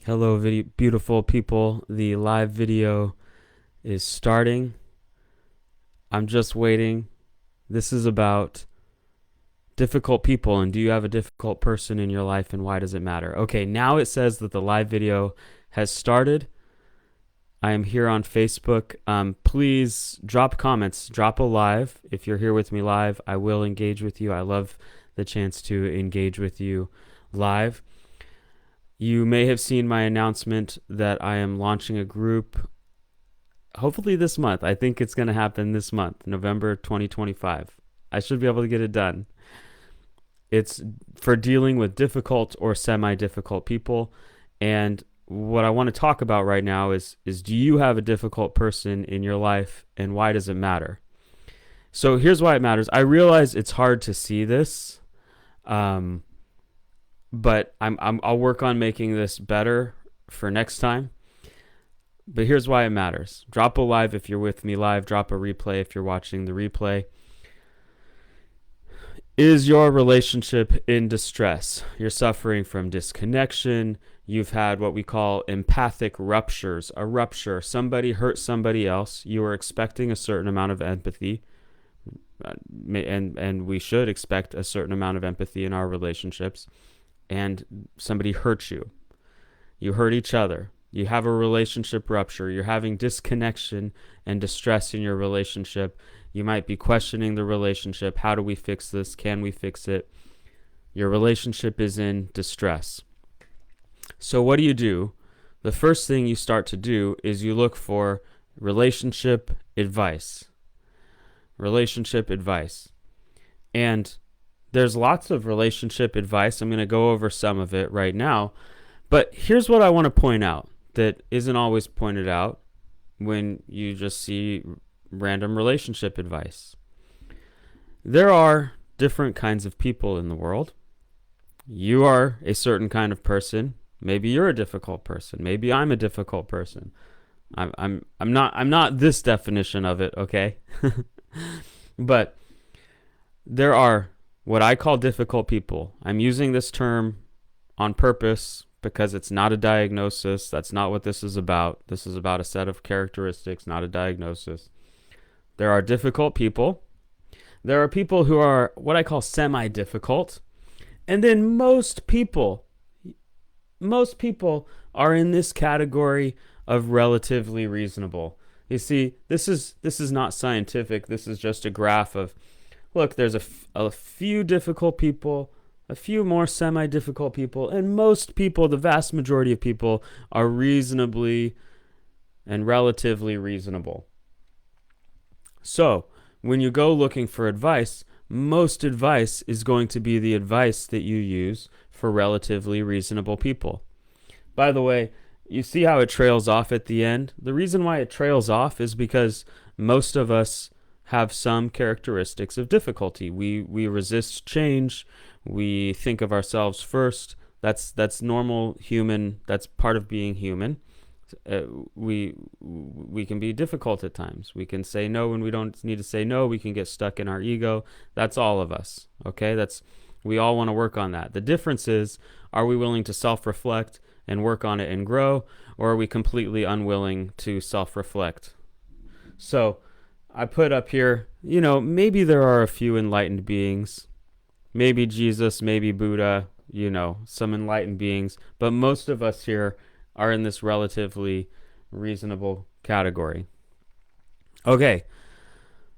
Hello, beautiful people. The live video is starting. I'm just waiting. This is about difficult people, and do you have a difficult person in your life, and why does it matter? Okay, now it says that the live video has started. I am here on Facebook. Please drop comments, drop a live. If you're here with me live, I will engage with you. I love the chance to engage with you live. You may have seen my announcement that I am launching a group hopefully this month. I think it's going to happen this month, November 2025. I should be able to get it done. It's for dealing with difficult or semi-difficult people. And what I want to talk about right now is do you have a difficult person in your life, and why does it matter? So here's why it matters. I realize it's hard to see this, but I'll work on making this better for next time. But here's why it matters. Drop a live if you're with me live. Drop a replay if you're watching the replay. Is your relationship in distress? You're suffering from disconnection. You've had what we call empathic ruptures. A rupture, somebody hurt somebody else. You are expecting a certain amount of empathy. And we should expect a certain amount of empathy in our relationships. And somebody hurt you. You hurt each other. You have a relationship rupture. You're having disconnection and distress in your relationship. You might be questioning the relationship. How do we fix this? Can we fix it? Your relationship is in distress. So what do? The first thing you start to do is you look for relationship advice. Relationship advice. And there's lots of relationship advice. I'm going to go over some of it right now. But here's what I want to point out that isn't always pointed out when you just see random relationship advice. There are different kinds of people in the world. You are a certain kind of person. Maybe you're a difficult person. Maybe I'm a difficult person. I'm not this definition of it, okay? But there are what I call difficult people. I'm using this term on purpose because it's not a diagnosis. That's not what this is about. This is about a set of characteristics, not a diagnosis. There are difficult people. There are people who are what I call semi-difficult. And then most people are in this category of relatively reasonable. You see, this is not scientific. This is just a graph of, look, there's a few difficult people, a few more semi-difficult people, and most people, the vast majority of people, are reasonably and relatively reasonable. So when you go looking for advice, most advice is going to be the advice that you use for relatively reasonable people. By the way, you see how it trails off at the end? The reason why it trails off is because most of us have some characteristics of difficulty. We resist change. We think of ourselves first. That's normal human. That's part of being human. We can be difficult at times. We can say no when we don't need to say no. We can get stuck in our ego. That's all of us. Okay, we all want to work on that. The difference is, are we willing to self-reflect and work on it and grow, or are we completely unwilling to self-reflect? So I put up here, maybe there are a few enlightened beings, maybe Jesus, maybe Buddha, some enlightened beings, but most of us here are in this relatively reasonable category. Okay,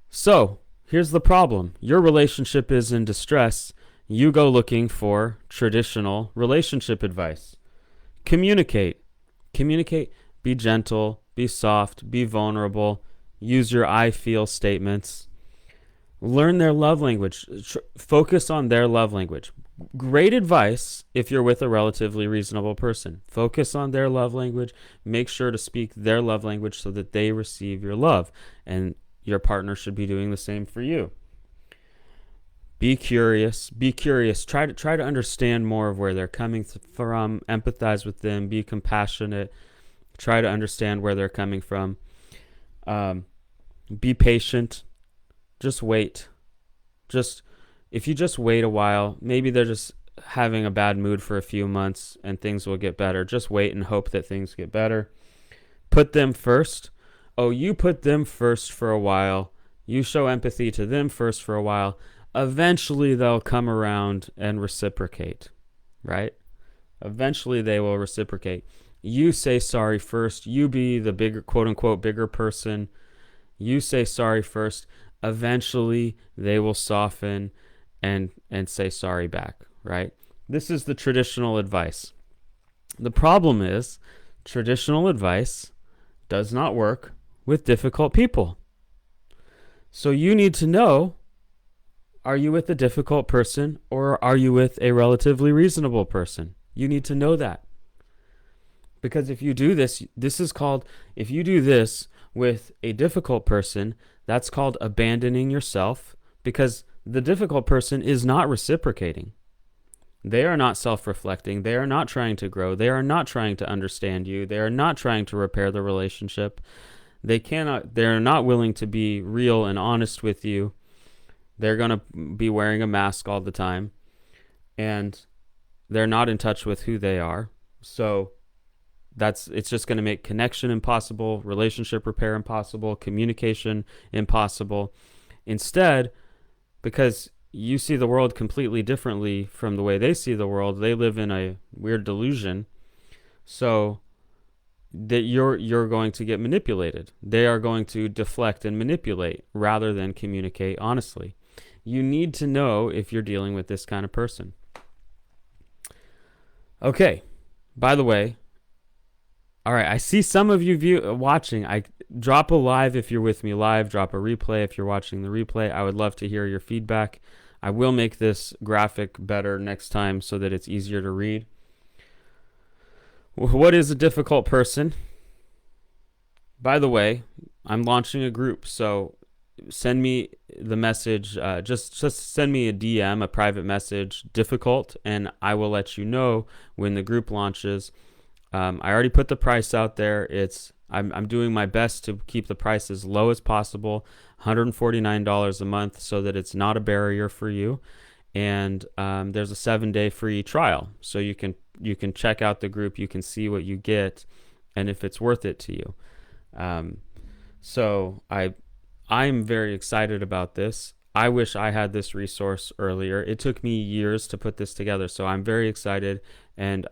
so here's the problem. Your relationship is in distress. You go looking for traditional relationship advice. Communicate. Be gentle, be soft, be vulnerable. Use your I feel statements. Learn their love language. Focus on their love language. Great advice if you're with a relatively reasonable person. Focus on their love language. Make sure to speak their love language so that they receive your love. And your partner should be doing the same for you. Be curious. Try to understand more of where they're coming from. Empathize with them. Be compassionate. Try to understand where they're coming from. Be patient. Just wait. If you just wait a while, maybe they're just having a bad mood for a few months and things will get better. Just wait and hope that things get better. Put them first. Oh, you put them first for a while. You show empathy to them first for a while. Eventually they'll come around and reciprocate, right? Eventually they will reciprocate. You say sorry first. You be the bigger, quote unquote, bigger person. You say sorry first. Eventually they will soften and say sorry back, right? This is the traditional advice. The problem is traditional advice does not work with difficult people. So you need to know, are you with a difficult person or are you with a relatively reasonable person? You need to know that. Because if you do this, if you do this with a difficult person, that's called abandoning yourself, because the difficult person is not reciprocating. They are not self-reflecting. They are not trying to grow. They are not trying to understand you. They are not trying to repair the relationship. They're not willing to be real and honest with you. They're going to be wearing a mask all the time, and they're not in touch with who they are. So it's just going to make connection impossible, relationship repair impossible, communication impossible. Instead, because you see the world completely differently from the way they see the world, they live in a weird delusion. So that you're going to get manipulated. They are going to deflect and manipulate rather than communicate honestly. You need to know if you're dealing with this kind of person. Okay, by the way, all right, I see some of you watching. I drop a live if you're with me live, drop a replay if you're watching the replay. I would love to hear your feedback. I will make this graphic better next time so that it's easier to read. What is a difficult person? By the way, I'm launching a group, so send me the message. Just send me a DM, a private message, difficult, and I will let you know when the group launches. I already put the price out there. I'm doing my best to keep the price as low as possible, $149 a month, so that it's not a barrier for you. And there's a 7-day free trial, so you can check out the group. You can see what you get, and if it's worth it to you. So I'm very excited about this. I wish I had this resource earlier. It took me years to put this together, so I'm very excited, and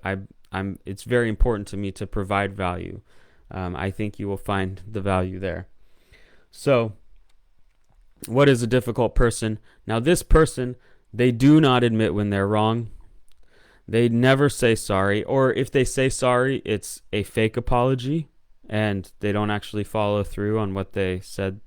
it's very important to me to provide value. I think you will find the value there. So, what is a difficult person? Now, this person, they do not admit when they're wrong. They never say sorry, or if they say sorry, it's a fake apology, and they don't actually follow through on what they said.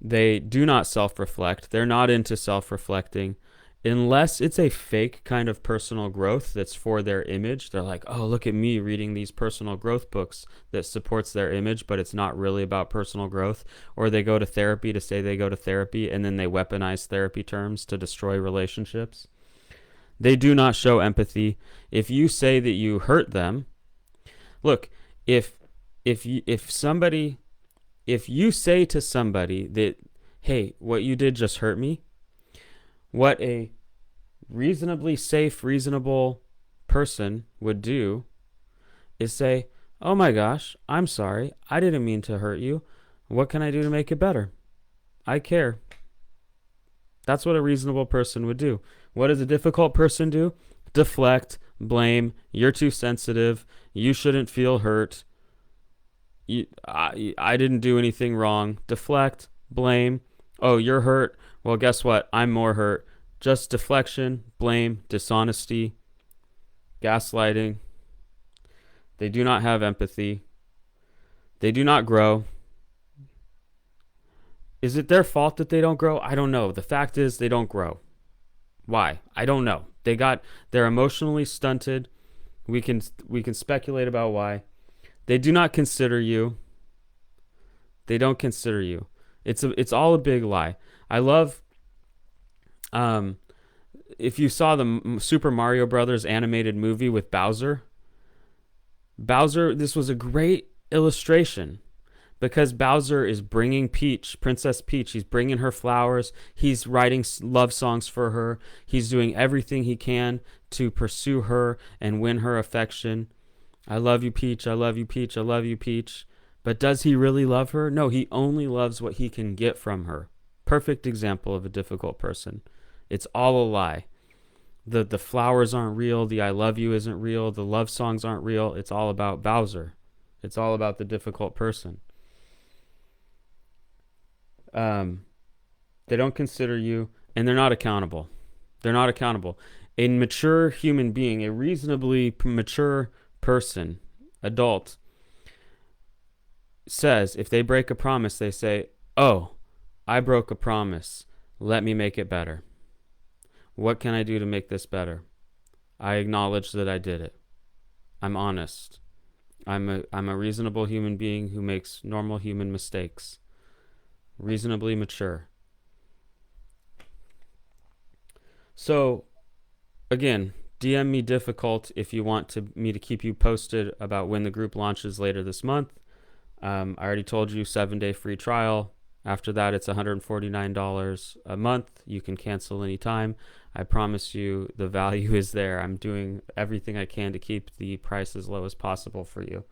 They do not self-reflect. They're not into self-reflecting. Unless it's a fake kind of personal growth that's for their image. They're like, oh, look at me reading these personal growth books that supports their image, but it's not really about personal growth. Or they go to therapy to say they go to therapy, and then they weaponize therapy terms to destroy relationships. They do not show empathy. If you say that you hurt them, look, if you say to somebody that, hey, what you did just hurt me, what a reasonably safe, reasonable person would do is say, oh my gosh, I'm sorry. I didn't mean to hurt you. What can I do to make it better? I care. That's what a reasonable person would do. What does a difficult person do? Deflect, blame. You're too sensitive. You shouldn't feel hurt. I didn't do anything wrong. Deflect, blame. Oh, you're hurt. Well, guess what? I'm more hurt. Just deflection, blame, dishonesty, gaslighting. They do not have empathy. They do not grow. Is it their fault that they don't grow? I don't know. The fact is they don't grow. Why? I don't know. They're emotionally stunted. We can speculate about why. They do not consider you. They don't consider you. It's all a big lie. I love if you saw the Super Mario Brothers animated movie with Bowser, this was a great illustration. because Bowser is bringing Princess Peach, he's bringing her flowers. He's writing love songs for her. He's doing everything he can to pursue her and win her affection. I love you, Peach. I love you, Peach. I love you, Peach. But does he really love her? No, he only loves what he can get from her. Perfect example of a difficult person. It's all a lie. The flowers aren't real. The I love you isn't real. The love songs aren't real. It's all about Bowser. It's all about the difficult person. They don't consider you, and they're not accountable. They're not accountable. A mature human being, a reasonably mature person, adult, says if they break a promise, they say, oh, I broke a promise. Let me make it better. What can I do to make this better? I acknowledge that I did it. I'm honest. I'm a reasonable human being who makes normal human mistakes. Reasonably mature. So, again, DM me difficult if you want me to keep you posted about when the group launches later this month. I already told you 7-day free trial. After that, it's $149 a month. You can cancel anytime. I promise you the value is there. I'm doing everything I can to keep the price as low as possible for you.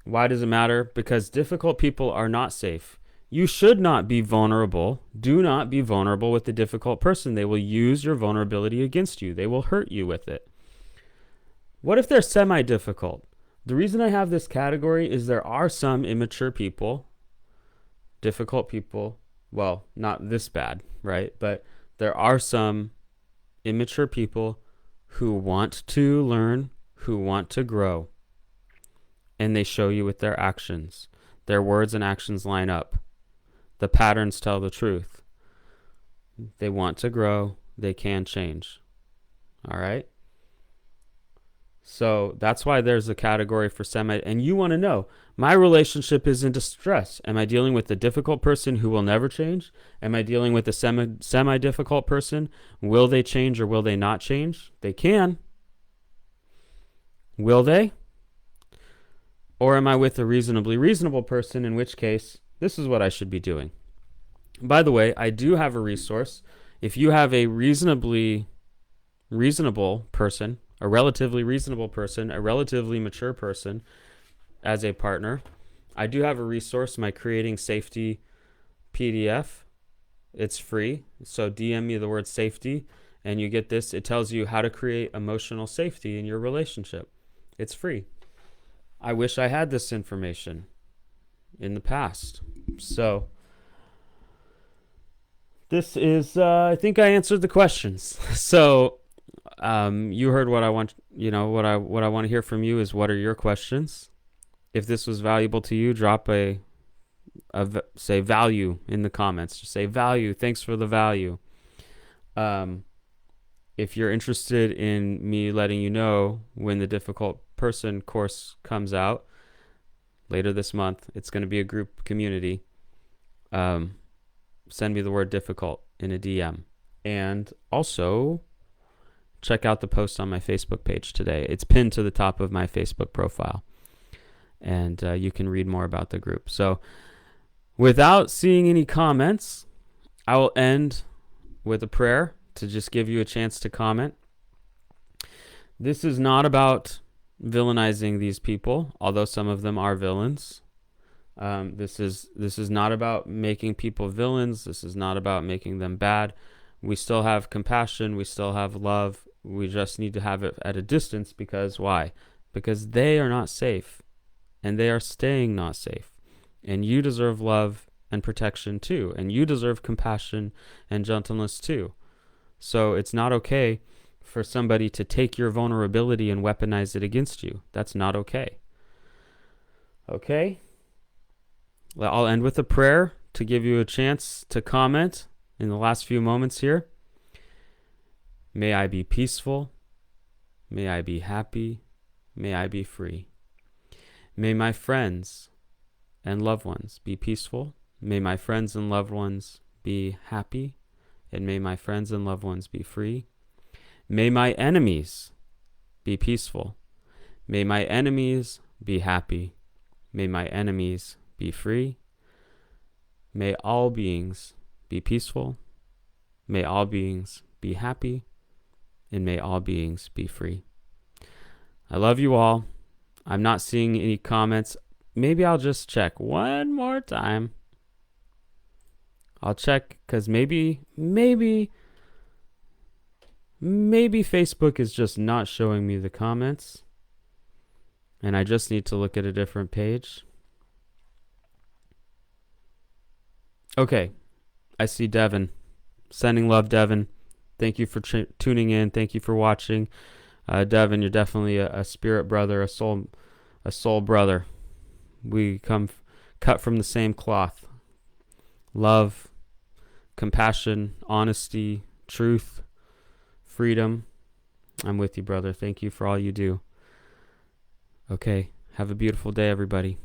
Why does it matter? Because difficult people are not safe. You should not be vulnerable. Do not be vulnerable with the difficult person. They will use your vulnerability against you. They will hurt you with it. What if they're semi-difficult? The reason I have this category is there are some immature people, difficult people, well, not this bad, right? But there are some immature people who want to learn, who want to grow, and they show you with their actions. Their words and actions line up. The patterns tell the truth. They want to grow, they can change. All right? So that's why there's a category for semi. And you want to know, my relationship is in distress. Am I dealing with a difficult person who will never change? Am I dealing with a semi-difficult person? Will they change or will they not change? They can. Will they? Or am I with a reasonably reasonable person, in which case, this is what I should be doing. By the way, I do have a resource. If you have a reasonably reasonable person, a relatively reasonable person, a relatively mature person as a partner, I do have a resource, my Creating Safety PDF. It's free. So DM me the word safety and you get this. It tells you how to create emotional safety in your relationship. It's free. I wish I had this information in the past. So this is, I think I answered the questions. So you heard what I want, what I want to hear from you is what are your questions? If this was valuable to you, drop say value in the comments. Just say value. Thanks for the value. If you're interested in me letting you know when the difficult person course comes out later this month, it's going to be a group community. Send me the word difficult in a DM. And also check out the post on my Facebook page today. It's pinned to the top of my Facebook profile. And you can read more about the group. So without seeing any comments, I will end with a prayer to just give you a chance to comment. This is not about villainizing these people, although some of them are villains. This is not about making people villains. This is not about making them bad. We still have compassion. We still have love. We just need to have it at a distance because why? Because they are not safe and they are staying not safe. And you deserve love and protection too. And you deserve compassion and gentleness too. So it's not okay for somebody to take your vulnerability and weaponize it against you. That's not okay. Okay? Well, I'll end with a prayer to give you a chance to comment in the last few moments here. May I be peaceful. May I be happy. May I be free. May my friends and loved ones be peaceful. May my friends and loved ones be happy. And may my friends and loved ones be free. May my enemies be peaceful. May my enemies be happy. May my enemies be free. May all beings be peaceful. May all beings be happy. And may all beings be free. I love you all. I'm not seeing any comments. Maybe I'll just check one more time. I'll check because maybe Facebook is just not showing me the comments. And I just need to look at a different page. Okay. I see Devin. Sending love, Devin. Thank you for tuning in. Thank you for watching. Devin, you're definitely a spirit brother, a soul brother. We come cut from the same cloth. Love, compassion, honesty, truth, freedom. I'm with you, brother. Thank you for all you do. Okay. Have a beautiful day, everybody.